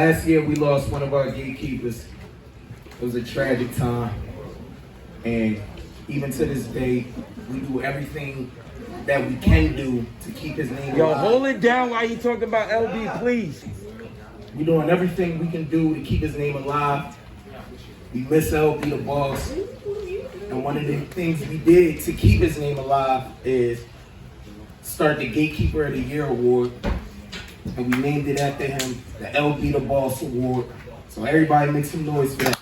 Last year we lost one of our gatekeepers. It was a tragic time. And even to this day, we do everything that we can do to keep his name alive. Yo, hold it down while you talking about LB, please. We're doing everything we can do to keep his name alive. We miss LB the boss. And one of the things we did to keep his name alive is start the Gatekeeper of the Year Award. And we named it after him, the LB the Boss Award. So everybody make some noise for that.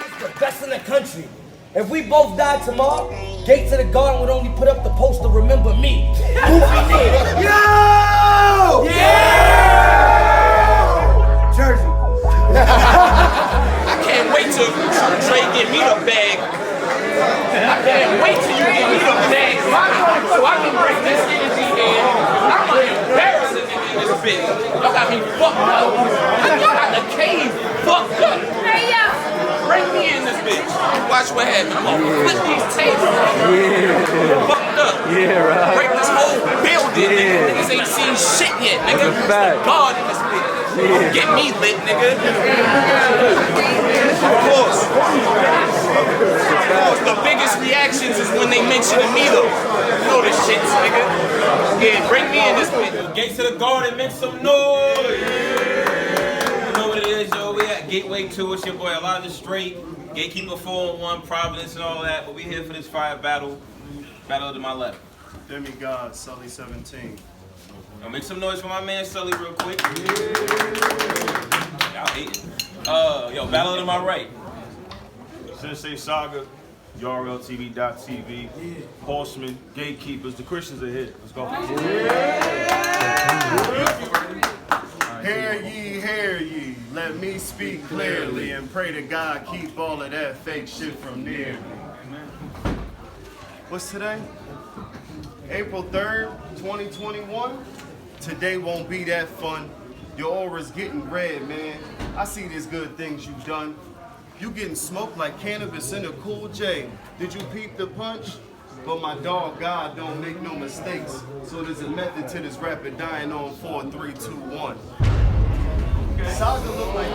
It's the best in the country. If we both died tomorrow, Gates of the Garden would only put up the poster, remember me. Goofy nigga. Yo! Yeah! Jersey. I can't wait till Dre get me the bag. I can't wait till you get me the bag so I can bring this energy in. I'm gonna embarrass a nigga in this bitch. Y'all got me fucked up. Y'all got the cave fucked up. Hey, yo. Bring me in this bitch. Watch what happens. I'm gonna flip these tables. Fucked up. Yeah, right. Break this whole building, nigga. Niggas ain't seen shit yet, nigga. That's a fact. God in this bitch. Yeah. Get me lit, nigga. Of course. The biggest reactions is when they mention me though. You know the shits, nigga. Yeah, bring me in this bitch. Gates of the Garden, make some noise! You know what it is, yo. We at Gateway 2. It's your boy Elijah Straight, Gatekeeper 4-1, Providence and all that. But we here for this fire battle. Battle to my left. Demigod, Sully 17. Now make some noise for my man Sully real quick. Y'all hating. Yo, battle to my right. Th3 Saga, URLTV.tv, Horsemen, Gatekeepers, the Christians are here. Let's go. Hear ye, let me speak clearly and pray to God keep all of that fake shit from near me. What's today? April 3rd, 2021. Today won't be that fun. Your aura's getting red, man. I see there's good things you've done. You getting smoked like cannabis in a Cool J. Did you peep the punch? But my dog God don't make no mistakes. So there's a method to this rapid dying on 4, 3, 2, 1. Saga look like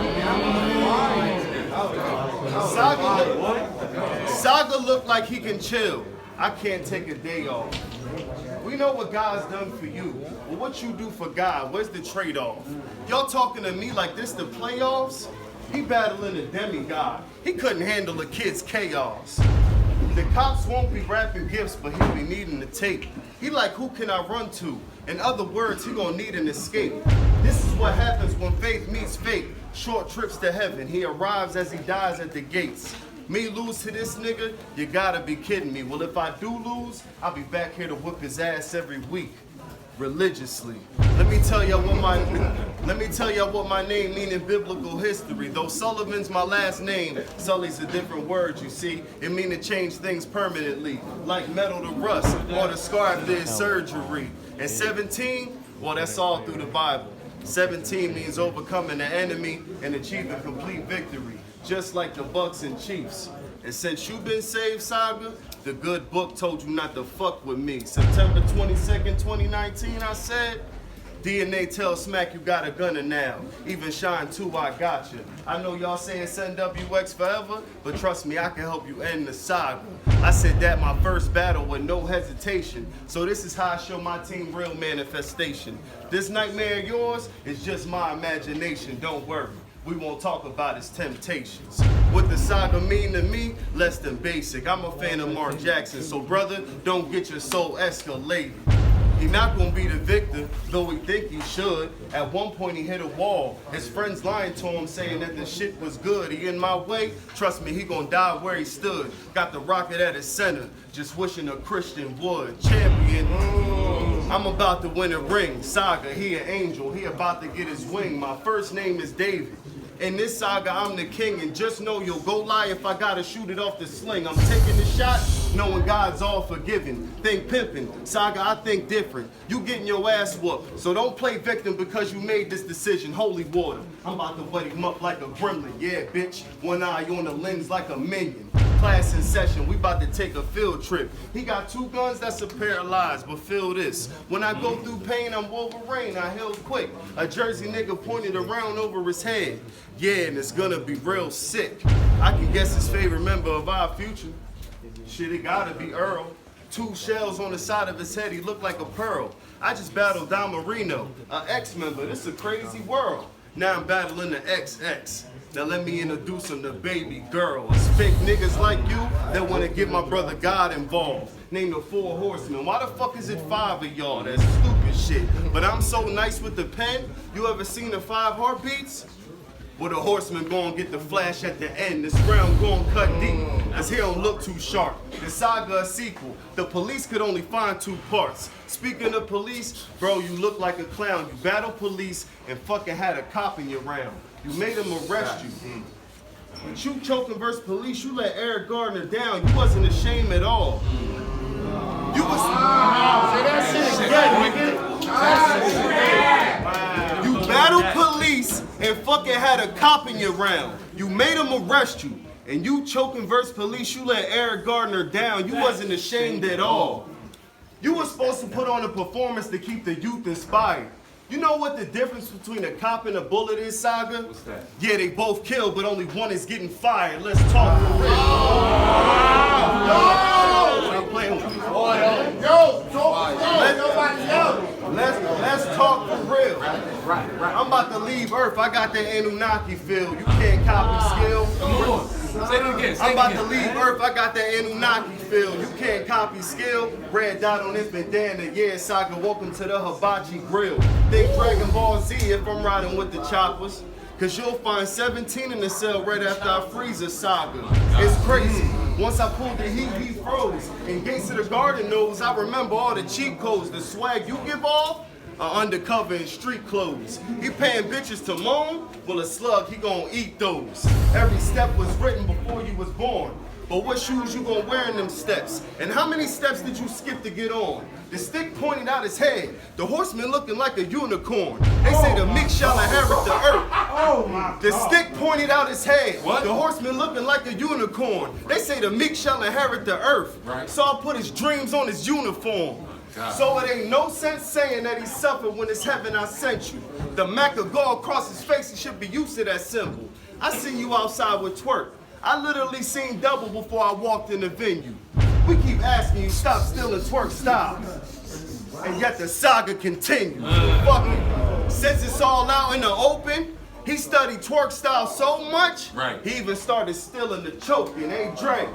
Saga look like he can chill. I can't take a day off. We know what God's done for you, but what you do for God, where's the trade-off? Y'all talking to me like this the playoffs? He battling a demigod. He couldn't handle a kid's chaos. The cops won't be wrapping gifts, but he'll be needing the tape. He like, who can I run to? In other words, he gonna need an escape. This is what happens when faith meets fate. Short trips to heaven, he arrives as he dies at the gates. Me lose to this nigga? You gotta be kidding me. Well, if I do lose, I'll be back here to whip his ass every week. Religiously. Let me tell y'all what my name mean in biblical history. Though Sullivan's my last name, Sully's a different word, you see. It mean to change things permanently, like metal to rust, or the scar after his surgery. And 17, well, that's all through the Bible. 17 means overcoming the enemy and achieving complete victory, just like the Bucks and Chiefs. And since you've been saved, Saga, the good book told you not to fuck with me. September 22nd, 2019, I said, DNA tells Smack you got a gunner now. Even Shine 2, I got you. I know y'all saying send WX forever, but trust me, I can help you end the saga. I said that my first battle with no hesitation. So this is how I show my team real manifestation. This nightmare of yours is just my imagination, don't worry. We won't talk about his temptations. What the saga mean to me, less than basic. I'm a fan of Mark Jackson, so brother, don't get your soul escalated. He not gonna be the victor, though he think he should. At one point he hit a wall. His friends lying to him saying that the shit was good. He in my way, trust me, he gonna die where he stood. Got the rocket at his center, just wishing a Christian would. Champion, I'm about to win a ring. Saga, he an angel, he about to get his wing. My first name is David. In this saga, I'm the king, and just know you'll go lie if I gotta shoot it off the sling. I'm taking the shot, knowing God's all forgiving. Think pimping, Saga, I think different. You getting your ass whooped, so don't play victim because you made this decision. Holy water, I'm about to wet him up like a gremlin. Yeah, bitch, one eye on the lens like a minion. Class in session, we about to take a field trip. He got 2 guns, that's a pair of lies, but feel this. When I go through pain, I'm Wolverine, I heal quick. A Jersey nigga pointed around over his head. Yeah, and it's gonna be real sick. I can guess his favorite member of our future. Shit, it gotta be Earl. 2 shells on the side of his head, he looked like a pearl. I just battled Don Marino, an ex-member, this is a crazy world. Now I'm battling the XX. Now let me introduce him to baby girl. It's fake niggas like you that wanna get my brother God involved. Name the 4 horsemen. Why the fuck is it 5 of y'all? That's stupid shit. But I'm so nice with the pen. You ever seen the 5 heartbeats? Well, the horseman gon' get the flash at the end. This round gon' cut deep, cause he don't look too sharp. The saga a sequel. The police could only find 2 parts. Speaking of police, bro, you look like a clown. You battle police and fucking had a cop in your round. You made him arrest you. But you choking versus police, you let Eric Gardner down. You wasn't ashamed at all. You was... Say that shit again, nigga. You battled police and fucking had a cop in your round. You made him arrest you. And you choking versus police, you let Eric Gardner down. You wasn't ashamed at all. You were supposed to put on a performance to keep the youth inspired. You know what the difference between a cop and a bullet is, Saga? What's that? Yeah, they both killed, but only one is getting fired. Let's talk for real. I'm playing with you. Let's talk for real. I'm about to leave Earth. I got that Anunnaki feel. You can't copy skill. Say it again. I'm about to leave Earth. I got that Anunnaki feel. You can't copy skill. Red dot on this bandana. Yeah, Saga, welcome to the Hibachi Grill. Think Dragon Ball Z if I'm riding with the choppers. Cause you'll find 17 in the cell right after I freeze a Saga. It's crazy. Once I pulled the heat, he froze. And Gates of the Garden knows I remember all the cheat codes. The swag you give off are undercover in street clothes. He paying bitches to moan, well a slug, he gon' eat those. Every step was written before you was born. But what shoes you gon' wear in them steps? And how many steps did you skip to get on? The stick pointed out his head. The horseman looking like a unicorn. They say the meek shall inherit the earth. Oh my The stick pointed out his head. What? The horseman looking like a unicorn. They say the meek shall inherit the earth. Right. So I put his dreams on his uniform. So it ain't no sense saying that he suffered when it's heaven I sent you. The Mac of God across his face, he should be used to that symbol. I seen you outside with twerk. I literally seen double before I walked in the venue. We keep asking you, stop stealing twerk style. And yet the saga continues. Fuck it. Since it's all out in the open, he studied twerk style so much, he even started stealing the choking, ain't Dre?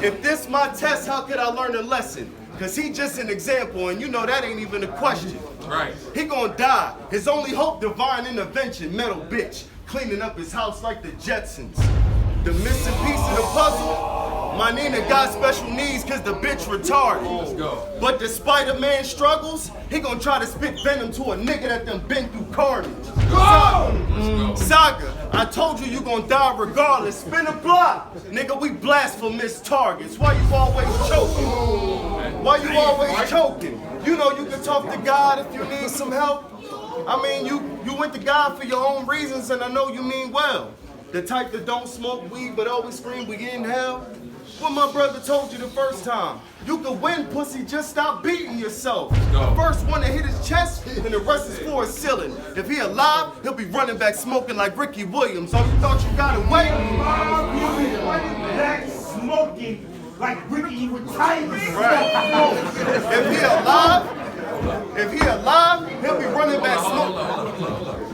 If this my test, how could I learn a lesson? Cause he just an example, and you know that ain't even a question. Right. He gonna die. His only hope, divine intervention, metal bitch, cleaning up his house like the Jetsons. The missing piece of the puzzle, my Nina got special needs cause the bitch retarded. Let's go. But despite a man's struggles, he gonna try to spit venom to a nigga that done been through carnage. Saga, I told you gonna die regardless. Spin a block. Nigga, we blasphemous targets. Why you always choking? Why you always choking? You know you can talk to God if you need some help. I mean, you went to God for your own reasons and I know you mean well. The type that don't smoke weed but always scream we in hell. What my brother told you the first time. You can win, pussy, just stop beating yourself. The first one to hit his chest, and the rest is for his ceiling. If he alive, he'll be running back smoking like Ricky Williams. Oh, you thought you got away? You'll be running back smoking like Ricky retired. Right. If he alive, he'll be running back smoking.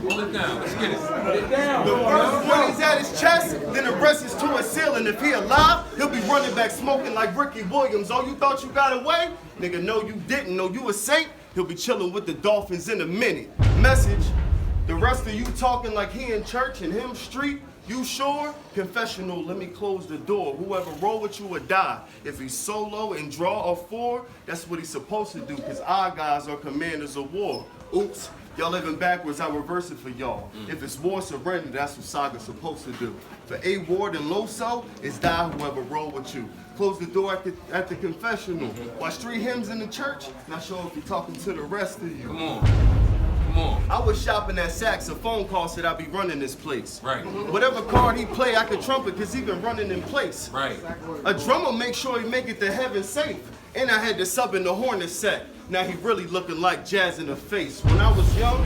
Hold it down. Let's get it. The first one is at his chest, then the rest is to his ceiling. If he alive, he'll be running back smoking like Ricky Williams. Oh, you thought you got away? Nigga, no, you didn't. No, you a saint? He'll be chilling with the Dolphins in a minute. Message, the rest of you talking like he in church and him street. You sure? Confessional, let me close the door. Whoever roll with you or die. If he's solo and draw a 4, that's what he's supposed to do, because our guys are commanders of war. Oops, y'all living backwards, I reverse it for y'all. If it's war surrender, that's what Saga's supposed to do. For A Ward and Loso, it's die whoever roll with you. Close the door at the confessional. Watch 3 hymns in the church, not sure if you're talking to the rest of you. Come on. Come on. I was shopping at Saks, a phone call said I'd be running this place. Right. Whatever card he play, I could trumpet cause he been running in place. Right. A drummer make sure he make it to heaven safe. And I had to sub in the Hornet set. Now he really looking like Jazz in the face. When I was young,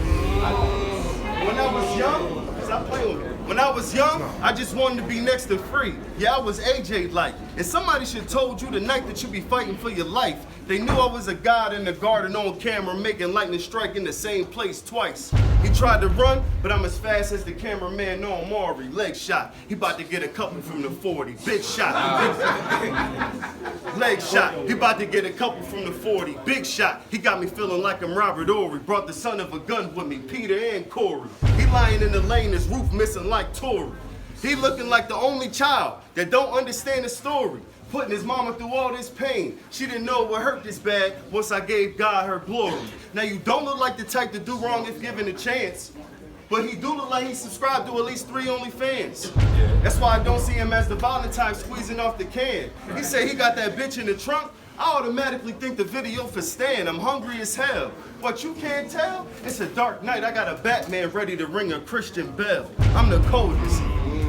stop playing with me. When I was young, I just wanted to be next to free. Yeah, I was AJ like. And somebody should told you the night that you be fighting for your life. They knew I was a god in the garden on camera, making lightning strike in the same place twice. He tried to run, but I'm as fast as the cameraman on Maury. Leg shot. He about to get a couple from the 40. Big shot. Leg shot. He about to get a couple from the 40. Big shot. He got me feeling like I'm Robert Ory. Brought the son of a gun with me, Peter and Corey. He lying in the lane, his roof missing like Tory. He looking like the only child that don't understand the story. Putting his mama through all this pain. She didn't know what hurt this bad once I gave God her glory. Now you don't look like the type to do wrong if given a chance. But he do look like he subscribed to at least 3 OnlyFans. That's why I don't see him as the violent type squeezing off the can. He said he got that bitch in the trunk. I automatically think the video for Stan. I'm hungry as hell. What you can't tell? It's a dark night. I got a Batman ready to ring a Christian bell. I'm the coldest.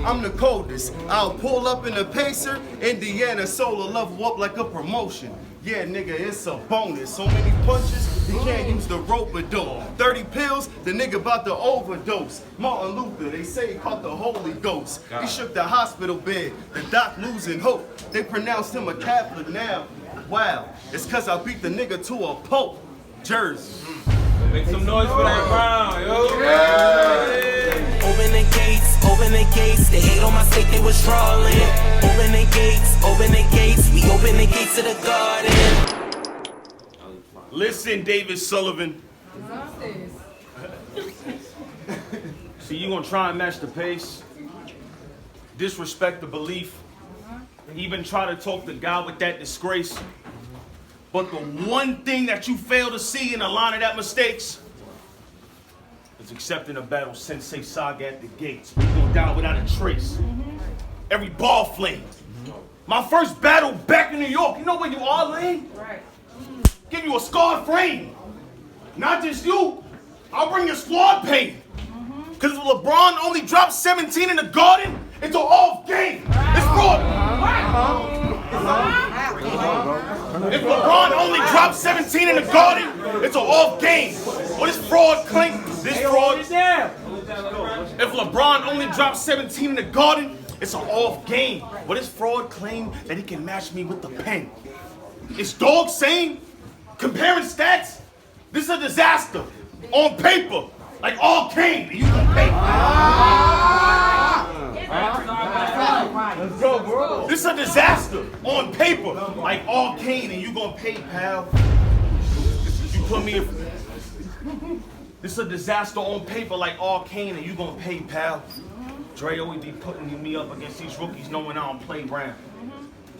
I'm the coldest. I'll pull up in a Pacer, Indiana solar level up like a promotion. Yeah, nigga, it's a bonus. So many punches, you can't use the rope-a-dope. 30 pills, the nigga about to overdose. Martin Luther, they say he caught the Holy Ghost. He shook the hospital bed, the doc losing hope. They pronounced him a Catholic now. Wow, it's cause I beat the nigga to a pope. Jersey. Make some noise for that round, yo. Yeah. Open the gates, they hate on my state, they was trolling. Open the gates, we open the gates to the garden. Listen, David Sullivan. See, you gonna try and match the pace, disrespect the belief, even try to talk to God with that disgrace. But the one thing that you fail to see in a line of that mistakes is accepting a battle Th3 Saga at the gates. We go down without a trace. Every ball flame. My first battle back in New York. You know where you are, Lane? Right. Give you a scarred frame. Not just you. I'll bring your squad pain. Because if LeBron only dropped 17 in the Garden, it's an off game. It's fraud. If LeBron only dropped 17 in the Garden, it's an off game. What is fraud claim? This fraud. If LeBron only dropped 17 in the Garden, it's an off game. What is fraud claim that he can match me with the pen? Is dog saying, comparing stats, this is a disaster. On paper, like all Kane, and you gonna pay. Let's go, bro. This is a disaster on paper, like all Kane, and you gonna pay, pal. You put me in. This is a disaster on paper, like all Kane, and you gonna pay, pal. Dre always be putting me up against these rookies, knowing I don't play around.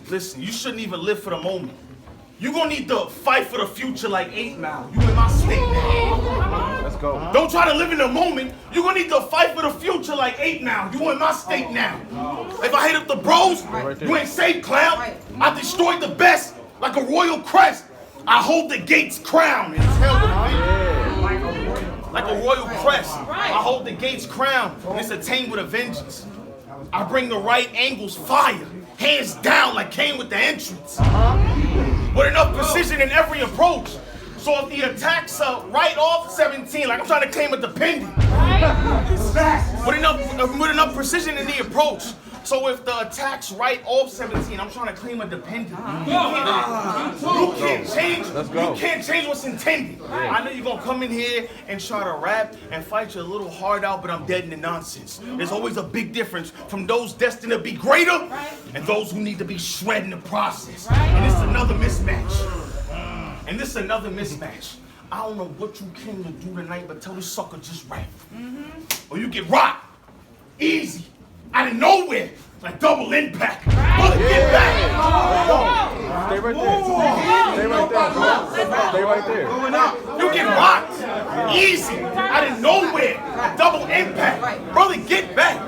Listen, you shouldn't even live for the moment. You gonna need to fight for the future like 8 Mile. You in my state now. Let's go. Don't try to live in the moment. You gonna need to fight for the future like 8 Mile. You in my state now. If I hit up the bros, you ain't safe, clown. I destroyed the best like a royal crest. I hold the gates crown. It's held like a royal crest. I hold the gates crown. And it's attained with a vengeance. I bring the right angles fire. Hands down like Kane with the entrance. With enough precision in every approach. So if the attack's right off 17, like I'm trying to claim a dependent. With enough precision in the approach. So if the attack's right off 17, I'm trying to claim a dependent. You can't change what's intended. I know you're gonna come in here and try to rap and fight your little heart out, but I'm dead in the nonsense. There's always a big difference from those destined to be greater and those who need to be shredded in the process. And it's another mismatch. I don't know what you came to do tonight, but tell this sucker just rap. Or you get rocked. Easy. Out of nowhere. Like double impact. Brother, get back. Stay right there. Stay right there. Stay right there. Going up. You get rocked. Easy. Out of nowhere. Double impact. Brother, get back.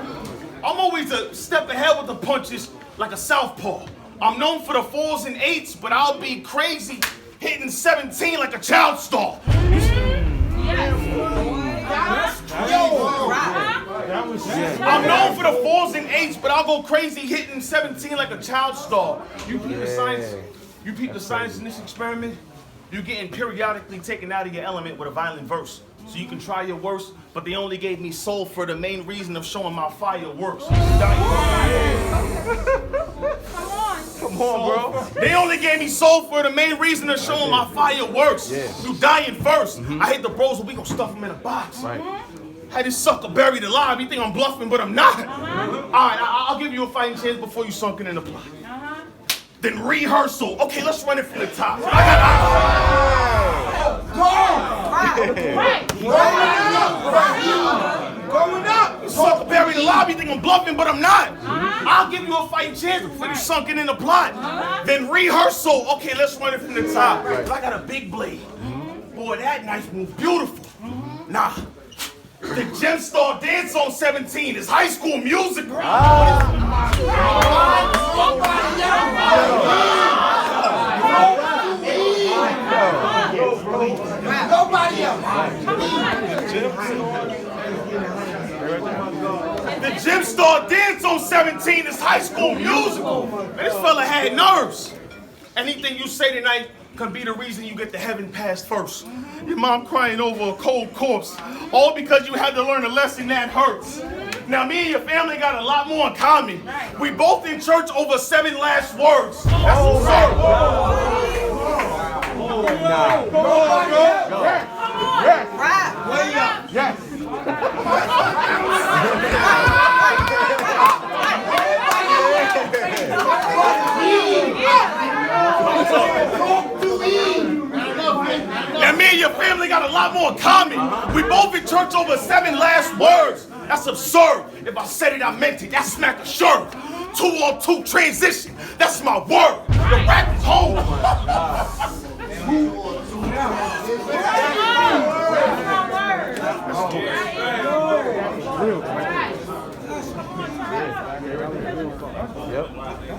I'm always a step ahead with the punches like a southpaw. I'm known for the 4s and 8s, but I'll be crazy hitting 17 like a child star. I'm known for the 4s and 8s, but I'll go crazy hitting 17 like a child star. You peep the science. You peep the science in this experiment. You're getting periodically taken out of your element with a violent verse. So you can try your worst, but they only gave me soul for the main reason of showing my fireworks. Come on, bro. They only gave me soul for the main reason of showing my fireworks. You dying first. I hate the bros, but we gon' stuff them in a box. Had this sucker buried alive. You think I'm bluffing, but I'm not. All right, I'll give you a fighting chance before you sunken in the plot. Then rehearsal. Okay, let's run it from the top. Going up. Sucker buried alive. You think I'm bluffing, but I'm not. I'll give you a fighting chance before you sunken in the plot. Then rehearsal. Okay, let's run it from the top. I got a big blade. Boy, that knife moves beautiful. Nah. The Gem Star dance on 17 is High School Musical. Nobody else. The Gem Star dance on 17 is High School Musical. Man, this fella had nerves. Anything you say tonight could be the reason you get to heaven passed first. Your mom crying over a cold corpse, all because you had to learn a lesson that hurts. Now me and your family got a lot more in common. We both in church over 7 last words. That's absurd. Yes. Now me and your family got a lot more in common. We both in church over 7 last words. That's absurd. If I said it, I meant it. That's smack a shirt. 2-on-2 transition. That's my word. The rap is home.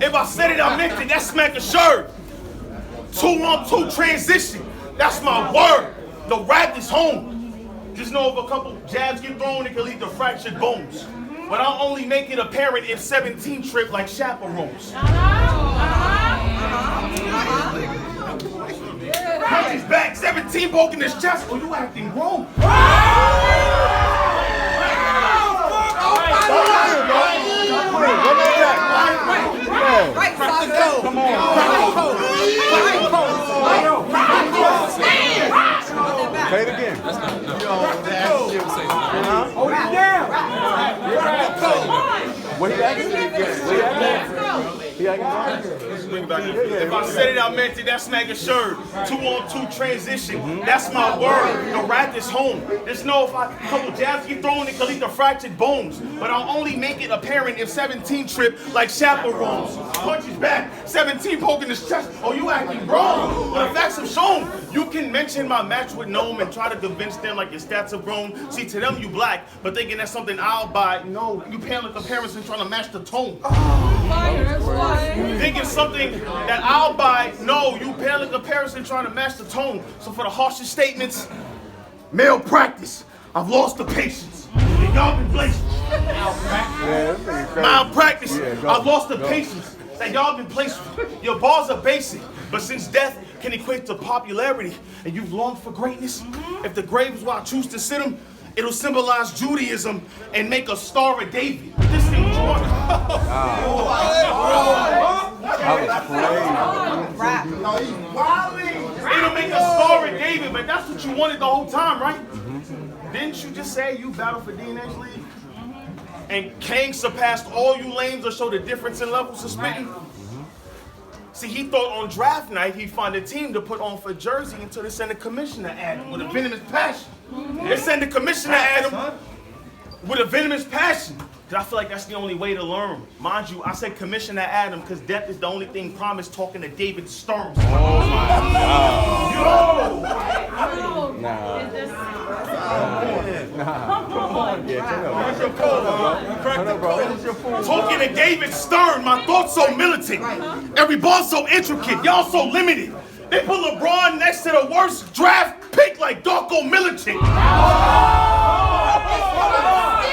If I said it, I meant it. That's smack a shirt. 2-on-2 transition. That's my word. The rap is home. Just know if a couple jabs get thrown, it can lead to fractured bones. But I'll only make it apparent if 17 trip like chaperones. Punch his back, 17 poking his chest. Oh, you acting grown. Come on. Say it again. Hold it down. What he acting? If I said it, I meant it. That's smack a shirt. 2-on-2 transition. That's my word. The rap is home. There's no if a couple jabs get thrown, it can lead to fractured bones. But I'll only make it apparent if 17 trip like chaperones. Punch his back. 17 poking his chest. Oh, you acting wrong. But the facts have shown. You can mention my match with Gnome and try to convince them like your stats have grown. See, to them you black, but thinking that's something I'll buy. No, you paying like comparison trying to match the tone. Thinking something that I'll buy. No, you paying like comparison trying to match the tone. So for the harshest statements, malpractice. I've lost the patience. And y'all been blazing. Malpractice. I've lost the patience. That y'all been placed. Your bars are basic, but since death can equate to popularity, and you've longed for greatness, if the grave is where I choose to sit them, it'll symbolize Judaism and make a Star of David. This thing was wrong. It'll make a Star of David, but that's what you wanted the whole time, right? Didn't you just say you battled for DNA's league? And Kang surpassed all you lames or showed a difference in levels of spitting? See, he thought on draft night he'd find a team to put on for Jersey until they send a commissioner at him with a venomous passion. They send a commissioner at him with a venomous passion. Cause I feel like that's the only way to learn. Mind you, I said Commissioner Adam because death is the only thing promised talking to David Stern. Oh my God. Talking to David Stern, my thoughts so militant. Every ball so intricate, y'all so limited. They put LeBron next to the worst draft pick like Darko Milicic. That's how you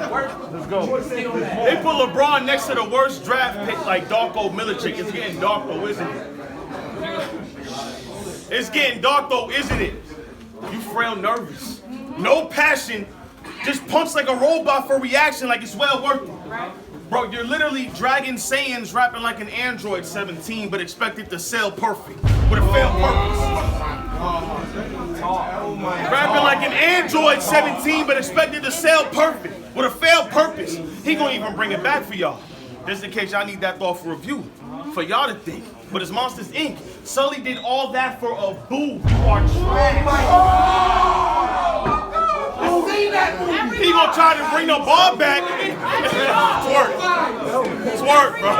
rap. Let's go. They put LeBron next to the worst draft pick like Darko Milicic. It's getting dark though, isn't it? It's getting dark though, isn't it? You frail nervous. No passion. Just punch like a robot for reaction like it's well worth it. Bro, you're literally dragging Saiyans rapping like an Android 17 but expected to sell perfect with a failed purpose. Rapping like an Android 17 but expected to sell perfect with a failed purpose. He gonna even bring it back for y'all. Just in case y'all need that thought for review. For y'all to think. But it's Monsters Inc. Sully did all that for a boo. You are trash. He gonna try to bring the ball back. Twerk, bro.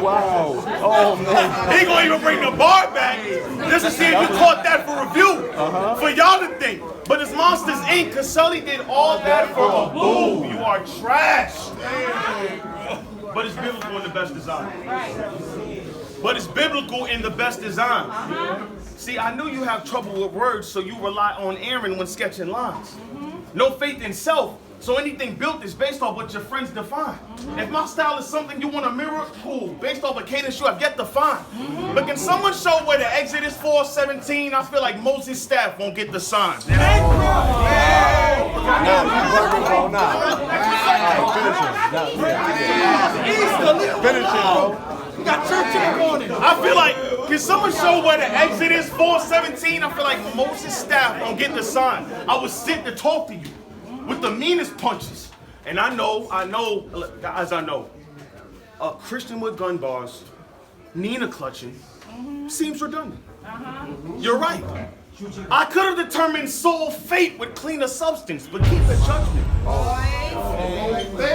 Wow. Oh, man. He gonna even bring the bar back just to see if you caught that for review. For y'all to think. But it's Monsters Inc. Cause Sully did all that for a boo. You are trash. But it's biblical in the best design. But it's biblical in the best design. See, I knew you have trouble with words, so you rely on Aaron when sketching lines. No faith in self, so anything built is based off what your friends define. If my style is something you want to mirror, cool. Based off a cadence you have yet to find. But can someone show where the exit is 417? I feel like Moses' staff won't get the sign. Finish it, bro. We got church in the morning. I feel like, can someone show where the exit is 417? I feel like Moses' staff won't get the sign. I was sent to talk to you with the meanest punches. And I know, guys, I know. A Christian with gun bars, Nina clutching, seems redundant. You're right. I could have determined soul fate with cleaner substance, but keep the judgment.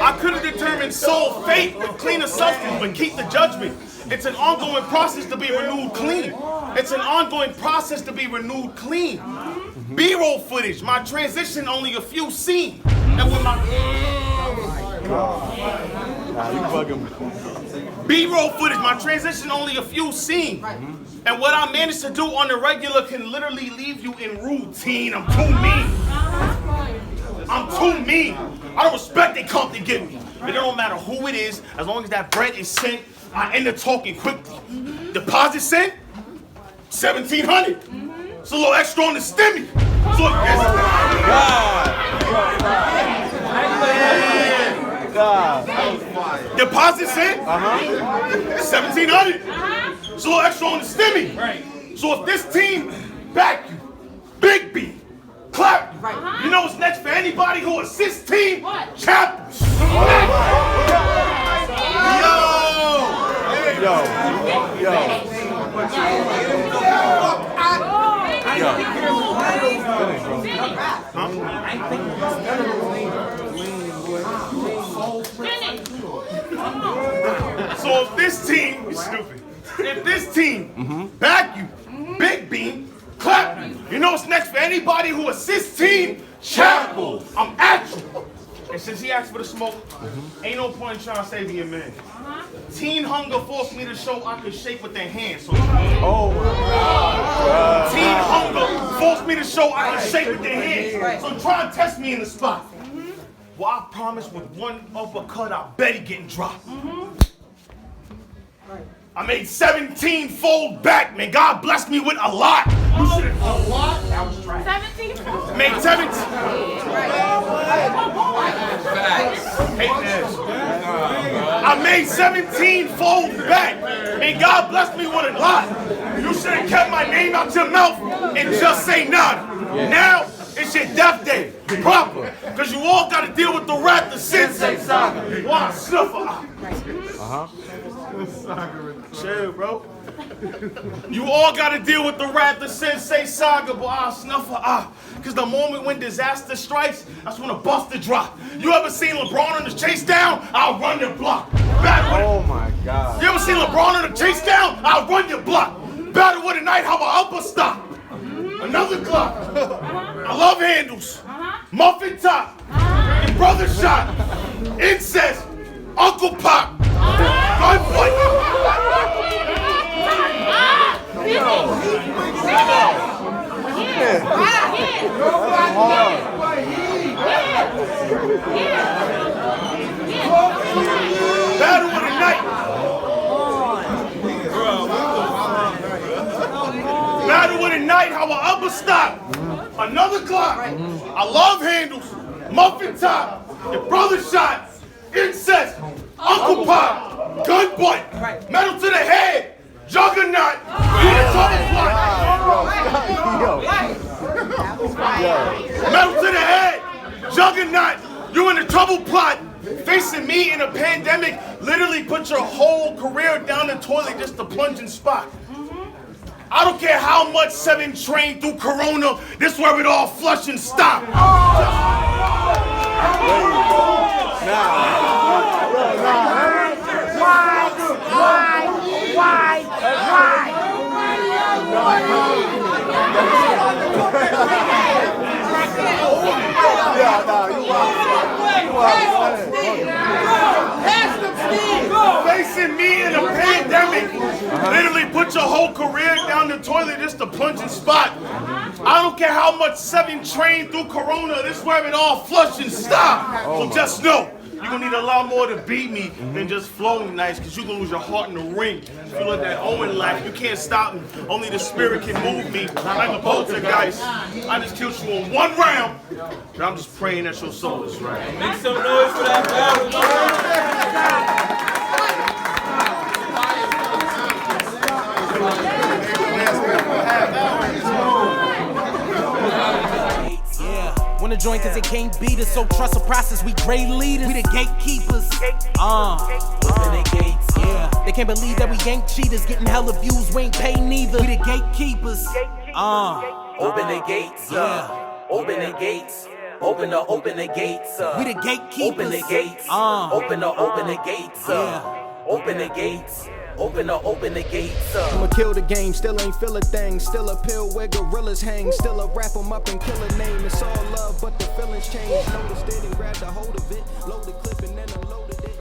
I could have determined soul fate with cleaner substance, but keep the judgment. It's an ongoing process to be renewed clean. It's an ongoing process to be renewed clean. B-roll footage, my transition only a few seen. And with my B-roll footage, my transition only a few seen. And what I managed to do on the regular can literally leave you in routine. I'm too mean. I'm too mean. I don't respect the comp they give me. It don't matter who it is, as long as that bread is sent, I end up talking quickly. Deposit sent, 1,700. It's a little extra on the stimmy. So deposit sent, 1,700. It's a little extra on the stimmy. So if this team back you, Big B, clap you, you know what's next for anybody who assists team? Chapters. So if this team, you're stupid. If this team back you, Big Beam, clap you. You know what's next for anybody who assists team? Chapel. I'm at you. And since he asked for the smoke, ain't no point in trying to save your man. Teen hunger forced me to show I could shake with their hands. So teen hunger forced me to show I could shake with their hands. So try and test me in the spot. Well, I promise with one uppercut, I bet he getting dropped. I made 17 fold back, man. God blessed me with a lot. You should have a lot. That was trash. 17 fold. Made 17. I made 17 fold back, and God blessed me with a lot. You should have kept my name out your mouth and just say nada. Now it's your death day, proper, because you all got to deal with the wrath of Th3 Saga. Wow, snuffer. Chill, bro. You all gotta deal with the wrath of Th3 Saga, but snuffer, cause the moment when disaster strikes, that's when a buster drop. You ever seen LeBron on the chase down? I'll run your block. Oh my God. You ever seen LeBron on the chase down? I'll run your block. Battle with a night, how my upper stop. Another clock. I love handles. Muffin top. Your brother shot. Incest. Uncle Pop. Battle of the night. Battle of the night, how I upper stop. Another clock. I love handles. Muffin top. Your brother shot. Incest. Uncle Pop. Gun butt. Metal to the head. Juggernaut. Metal to the head. Juggernaut. You in the trouble plot. Facing me in a pandemic, literally put your whole career down the toilet just to plunge and spot. I don't care how much 7 trained through Corona, this where it all flush and stop. Facing me in a pandemic, literally put your whole career down the toilet just to plunge and spot. I don't care how much 7 trained through Corona, this where it all flush and stop. So just know, you're gonna need a lot more to beat me than just flowing nice, cause you're gonna lose your heart in the ring. If you look at Owen life, you can't stop me. Only the spirit can move me like a poltergeist. I just killed you in 1 round, and I'm just praying that your soul is right. Make some noise for that battle. Wanna join cause they can't beat us, so trust the process, we great leaders. We the gatekeepers. Open the gates, yeah. They can't believe that we ain't cheaters, getting hella views, we ain't pay neither. We the gatekeepers. Open the gates, yeah. Open the gates. Open the gates. We the gatekeepers. Open the gates. Open the gates. Yeah. Open the gates. Open the gates. I'ma kill the game, still ain't feel a thing. Still a pill where gorillas hang. Still a wrap 'em up and kill a name. It's all love, but the feelings change. Noticed it and grabbed a hold of it. Load the clip and then unloaded it.